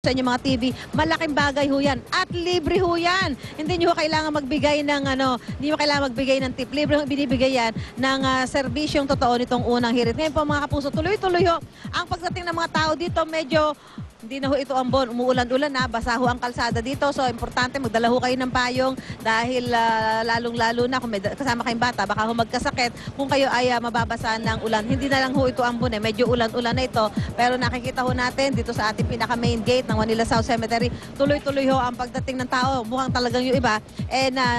sa inyong mga TV. Malaking bagay ho yan. At libre ho yan. Hindi nyo kailangan magbigay ng hindi mo kailangan magbigay ng tip. Libre ho binibigay yan ng serbisyong totoo nitong unang hirit. Ngayon po mga kapuso, tuloy-tuloy ho. Ang pagdating ng mga tao dito, medyo hindi na ho ito ambon. Umuulan-ulan na, basa ho ang kalsada dito. So, importante, magdala ho kayo ng payong dahil lalong-lalo na kung may kasama kayong bata, baka ho magkasakit kung kayo ay mababasa ng ulan. Hindi na lang ho ito ambon eh. Medyo ulan-ulan na ito. Pero nakikita ho natin dito sa ating pinaka-main gate ng Manila South Cemetery, tuloy-tuloy ho ang pagdating ng tao. Mukhang talagang yung iba,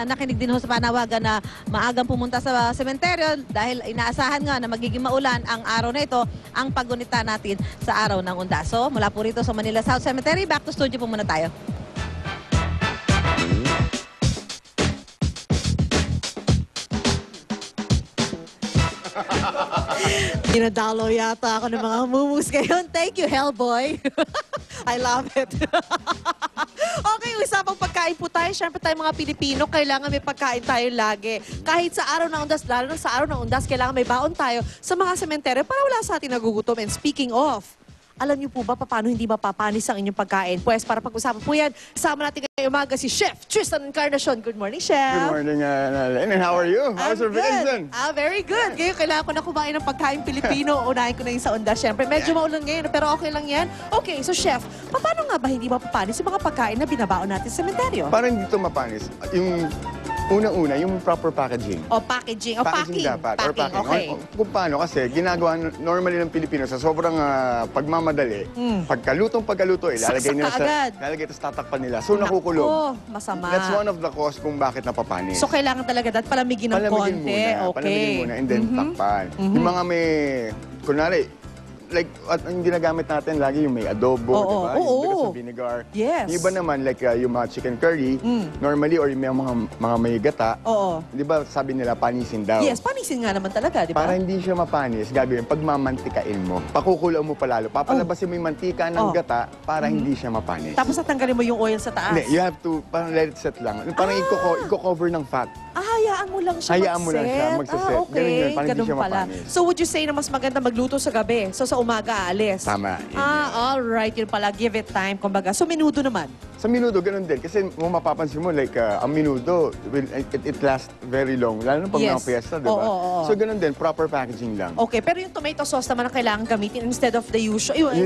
nakinig din ho sa panawagan na maagang pumunta sa sementeryo dahil inaasahan nga na magiging maulan ang araw na ito, ang paggunita natin sa araw ng undas. So, mula po rito sa Manila South Cemetery. Back to studio po muna tayo. Dinadalo yata ako ng mga mumus ngayon. Thank you, Hellboy. I love it. Okay, usapang pagkain po tayo. Siyempre tayo mga Pilipino, kailangan may pagkain tayo lagi. Kahit sa araw ng undas, lalo na sa araw ng undas, kailangan may baon tayo sa mga sementeryo para wala sa atin nagugutom. And speaking of, alam niyo po ba paano hindi mapapanis ang inyong pagkain? Pues para pag-usapan po yan, kasama natin ngayong umaga si Chef Tristan Encarnacion. Good morning, Chef. Good morning, and how are you? How's your vacation? Very good. Ngayon, kailangan ko na kumain ng pagkain Pilipino. Unahin ko na yung sa undas. Siyempre, medyo maulan ngayon, pero okay lang yan. Okay, so Chef, paano nga ba hindi mapapanis yung mga pagkain na binabaon natin sa sementeryo? Para hindi ito mapanis, yung unang-una, yung proper packaging. O packaging. O packing. Dapat. Or packing. Okay. Kung paano, kasi ginagawa normally ng Pilipino sa sobrang pagmamadali, pagkaluto, ilalagay nila lalagay tapos tatakpan nila. So nakukulog. Oh, masama. That's one of the cause kung bakit napapanis. So kailangan talaga palamigin ng konti. Okay. Palamigin muna, and then takpan. Yung mga may, kunwari, like, at ang ginagamit natin lagi yung may adobo, diba? Yung bigas sa vinegar. Yes. Yung iba naman, like yung mga chicken curry, normally, or yung mga may gata, di ba sabi nila, panisin daw. Yes, panisin nga naman talaga, di ba? Para hindi siya mapanis, gagawin, pagmamantikain mo, pakukulaw mo palalo, papalabasin mo yung mantika ng gata para hindi siya mapanis. Tapos tatanggalin mo yung oil sa taas. Hindi, you have to, parang let it set lang. Parang i-cover ng fat. Hayaan mo lang siya Hayaan mo lang siya magsaset. Okay. Ganun yun, parang hindi siya pala. mapanis. So would you say na mas maganda magluto sa gabi? So sa umaga, aalis? Tama. Alright. Yun pala. Give it time. Kumbaga. So minuto naman? Sa minuto, ganun din. Kasi kung mapapansin mo, like, ang minuto, it lasts very long. Lalo na pag mga fiesta, di ba? So, ganun din. Proper packaging lang. Okay. Pero yung tomato sauce naman ang kailangan gamitin instead of the usual. Yung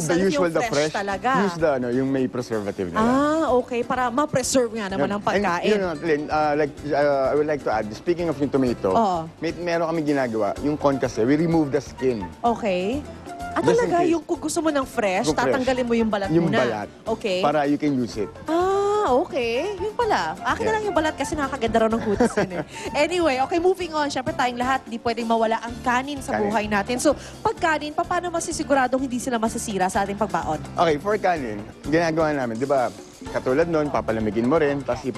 fresh talaga. Use the, yung may preservative na lang. Okay. Para ma-preserve nga naman ang pagkain. And, I would like to add, speaking of yung tomato, meron kami ginagawa. Yung corn kasi, we remove the skin. Okay. Talaga, yung kung gusto mo ng fresh, tatanggalin mo yung balat muna. Yung balat. Okay. Para you can use it. Okay. Yun pala. Akin na lang yung balat kasi nakakaganda raw ng kutis yun eh. Anyway, okay, moving on. Siyempre tayong lahat, hindi pwedeng mawala ang kanin sa buhay natin. So, pag kanin, paano masisiguradong hindi sila masasira sa ating pagbaon? Okay, for kanin, ginagawa namin, di ba, katulad nun, papalamigin mo rin, tapos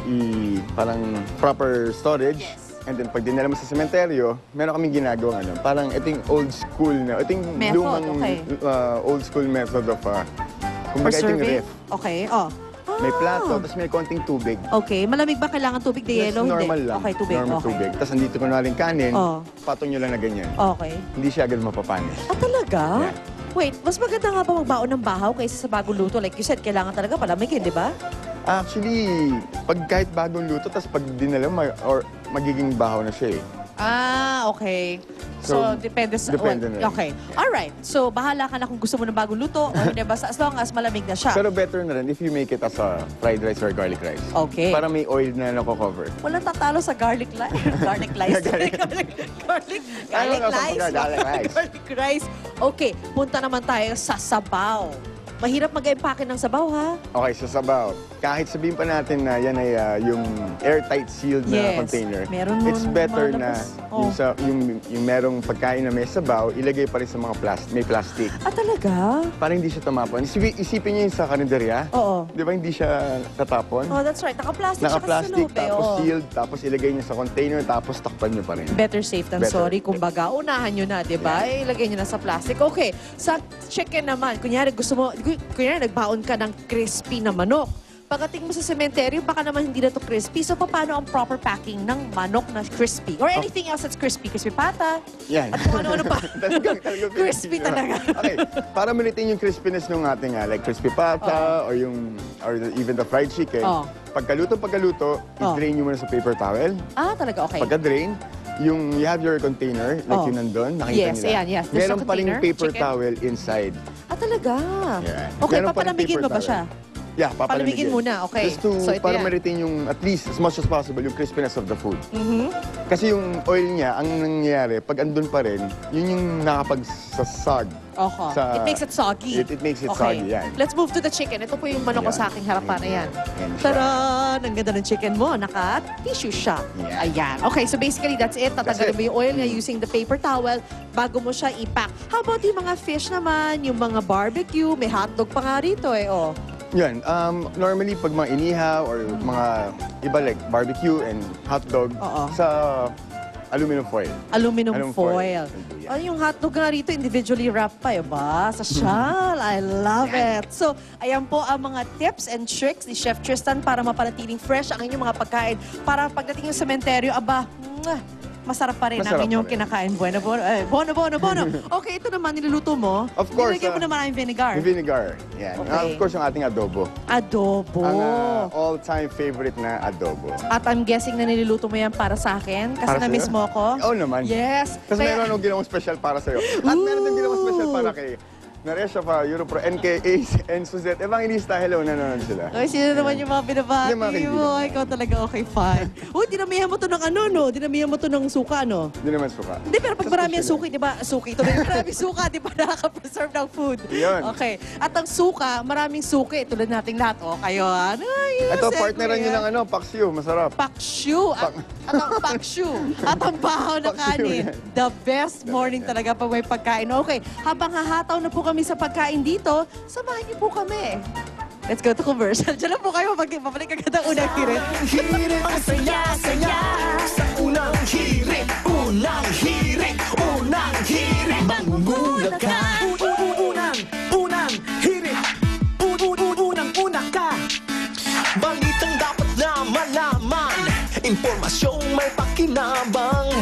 parang proper storage. And then, pag dinala mo sa sementeryo, meron kaming ginagawa, parang ito yung old school na, ito yung lumang old school method of, kumbaga ito yung ref. Okay, May plato, tapos may konting tubig. Okay, malamig ba kailangan tubig de yelo? Normal lang. Okay, tubig. Normal tubig. Tapos andito ko na rin kanin, patong nyo lang na ganyan. Okay. Hindi siya agad mapapanis. Talaga? Yeah. Wait, mas maganda nga ba magbaon ng bahaw kaysa sa bagong luto? Like you said, kailangan talaga palamigin, di ba? Actually, kahit bagong luto, tapos pag dinala mo, or magiging bahaw na siya eh. Okay. So depende sa... Depende na. Okay. Alright. So, bahala ka na kung gusto mo ng bagong luto o hindi, basta as long as malamig na siya. Pero better na rin if you make it as a fried rice or garlic rice. Okay. Para may oil na nako-cover. Walang tatalo sa garlic rice. Garlic rice. Garlic rice. Okay. Punta naman tayo sa sabaw. Mahirap mag-empake ng sabaw, ha? Okay, sa sabaw. Kahit sabihin pa natin na yan ay yung airtight sealed na container. It's better na yung merong pagkain na may sabaw, ilagay pa rin sa mga may plastic. Talaga? Para hindi siya tamapon. Isipin niyo yung sa karinderya. Di ba hindi siya tatapon? That's right. Naka-plastic siya kasi sa loob. Tapos sealed, tapos ilagay niyo sa container, tapos takpan niyo pa rin. Better safe than sorry. Kumbaga, unahan niyo na, di ba? Ilagay niyo na sa plastic. Okay. Sa chicken naman, kunyari nagbaon ka ng crispy na manok. pagdating mo sa sementeryo, baka naman hindi na to crispy. So, paano ang proper packing ng manok na crispy? Or anything else that's crispy? Crispy pata? Yan. At kung ano-ano pa. Talagang Crispy talaga. Okay, para ma-retain yung crispiness ng ating like crispy pata or even the fried chicken, Oh. pagkaluto, i-drain nyo muna sa paper towel. Ah, talaga, okay. Pagka-drain, you have your container, like Oh. yun nandun, nakita Yes, nila. ayan, yes. There's Meron a pa rin container, paper chicken. towel inside. Ah, talaga? Yan. Okay, Meron pa rin papalamigin paper mo ba towel. siya? Yeah, Palamigin muna, okay. Just to, So, ito para yan. ma-retain yung, at least, as much as possible, yung crispiness of the food. Mhm. Kasi yung oil niya, ang nangyayari, pag andun pa rin, yun yung nakapagsasag. Okay. Sa- It makes it soggy. It makes it Okay. soggy, yan. Let's move to the chicken. Ito po yung manok ko Yan. sa aking harapan. Ayan. Yan siya. Taran! Ang ganda ng chicken mo. Naka-tissue siya. Yan. Ayan. Okay, so basically that's it. Tatanggalin mo yung oil niya using the paper towel bago mo siya i-pack. How about yung mga fish naman, yung mga barbecue, may hotdog pa nga rito eh. Oh. Yan, normally pag mga inihaw or mga iba like barbecue and hotdog Oo. sa aluminum foil. Aluminum foil. Yan. Ano yung hotdog nga rito, individually wrapped pa, ba? Sa shell. I love it. So, ayan po ang mga tips and tricks ni Chef Tristan para mapanatiling fresh ang inyong mga pagkain. Para pagdating yung sementeryo, aba, masarap pa rin ang Masarap inyong pa rin. kinakain. Bono. Okay, ito naman, niluluto mo. Of course, Nilagyan mo na maraming vinegar. Yung vinegar. Yan. Okay. Of course, yung ating adobo. Adobo. Ang all-time favorite na adobo. At I'm guessing na niluluto mo yan para sa akin. Kasi Para sa'yo? na-miss mo ako. Oo naman. Yes. Kasi meron akong ginawang special para sa'yo. At meron din ginawang special para kay Naresha pa, Europro, NK, Ace, and Suzette. Evangelista, hello, nanonood sila. Okay, sino naman yung mga binabati Yung mga kaibigan. mo? Ikaw talaga okay, fine. Uy, dinamihan mo to ng ano, no? Dinamihan mo to ng suka, no? Hindi naman suka. Hindi, pero pag Sa marami ang special suki, di ba? Suki. Ito rin, maraming suka, di ba? Nakaka-preserve ng food. Yun. Okay. At ang suka, maraming suki. Tulad nating lahat. O, kayo, ano? Ito, partneran nyo ng paksiw, masarap. Pakshu. At ang pakshu. At ang bahaw na Pakshu, kanin. yan. The best morning talaga pag may pagkain. Okay, habang hahataw na po kami sa pagkain dito, samahan niyo po kami. Let's go to commercial. Diyan lang po kayo babalik agad ang unang hirit. Hirit ang saya-saya sa unang hirit. Unang hirit, unang hirit. Mangungulak ka. Unang hirit. Unang-una ka. Balitang dapat na malaman. Impormasyong may pakinabang.